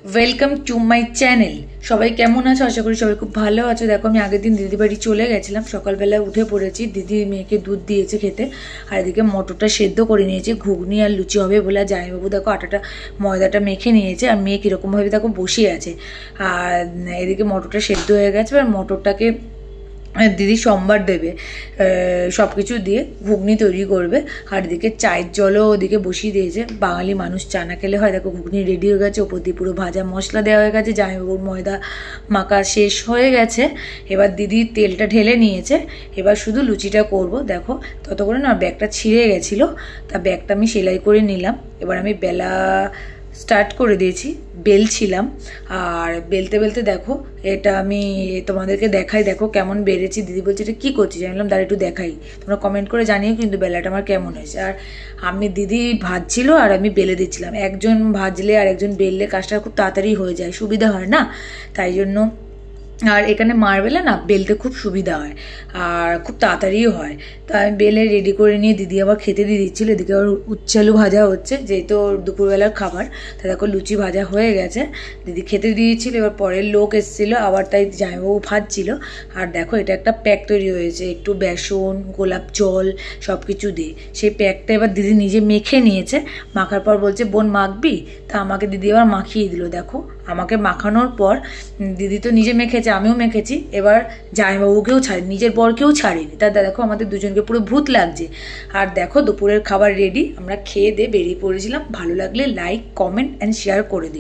Welcome to my channel. সবাই কেমন আছো? আশা করি সবাই খুব ভালো আছো। দেখো, আমি আগের দিন দিদি বাড়ি চলে গেছিলাম, সকালবেলা উঠে পড়েছি। দিদি মেয়েকে দুধ দিয়েছে খেতে, আর এদিকে মটরটা সেদ্ধ করে নিয়েছে, ঘুগনি আর লুচি হবে বলে। জামাইবাবু দেখো আটাটা ময়দাটা মেখে নিয়েছে, আর মেয়ে কীরকমভাবে দেখো বসে আছে। আর এদিকে মটরটা সেদ্ধ হয়ে গেছে, আর মটরটাকে দিদি সোমবার দেবে, সব কিছু দিয়ে ঘুগনি তৈরি করবে। আর এদিকে চায়ের জলও ওদিকে বসিয়ে দিয়েছে। বাঙালি মানুষ চা না খেলে হয়। দেখো ঘুগনি রেডি হয়ে গেছে, ওপর দিয়ে পুরো ভাজা মশলা দেওয়া হয়ে গেছে, জামাইবাবুর ময়দা মাখা শেষ হয়ে গেছে। এবার দিদি তেলটা ঢেলে নিয়েছে, এবার শুধু লুচিটা করব। দেখো ততক্ষণে না ব্যাগটা ছিঁড়ে গেছিলো, তা ব্যাগটা আমি সেলাই করে নিলাম। এবার আমি বেলা স্টার্ট করে দিয়েছি, বেলছিলাম। আর বেলতে বেলতে দেখো এটা আমি তোমাদেরকে দেখাই, দেখো কেমন বেড়েছি। দিদি বলছে এটা কী করছিস? আমি বললাম দাঁড়া একটু দেখাই, তোমরা কমেন্ট করে জানিও কিন্তু বেলাটা আমার কেমন হয়েছে। আর আমি দিদি ভাজছিল আর আমি বেলে দিচ্ছিলাম। একজন ভাজলে আর একজন বেললে কাজটা খুব তাড়াতাড়ি হয়ে যায়, সুবিধা হয় না, তাই জন্য। আর এখানে মারবেলে না বেলতে খুব সুবিধা হয় আর খুব তাড়াতাড়িও হয়। তো আমি বেলে রেডি করে নিয়ে দিদি আবার খেতে দিয়ে দিচ্ছিলো। এদিকে আবার উচ্ছে আলু ভাজা হচ্ছে, যেহেতু দুপুরবেলার খাবার। তা দেখো লুচি ভাজা হয়ে গেছে, দিদি খেতে দিয়েছিল। এবার পরের লোক এসেছিলো আবার, তাই জামাইবাবু ভাজছিল। আর দেখো এটা একটা প্যাক তৈরি হয়েছে, একটু বেসন, গোলাপ জল সব কিছু দিয়ে। সেই প্যাকটা এবার দিদি নিজে মেখে নিয়েছে। মাখার পর বলছে বোন মাখবি? তা আমাকে দিদি আবার মাখিয়ে দিল। দেখো আমাকে মাখানোর পর দিদি তো নিজে মেখেছে, আমিও মেখেছি। এবার জামাইবাবুকেও ছাড়ি, নিজের বরকেও ছাড়িনি। তা দেখো আমাদের দুজনকে পুরো ভূত লাগছে। আর দেখো দুপুরের খাবার রেডি, আমরা খেয়ে দিয়ে বেরিয়ে পড়েছিলাম। ভালো লাগলে লাইক, কমেন্ট অ্যান্ড শেয়ার করে দিই।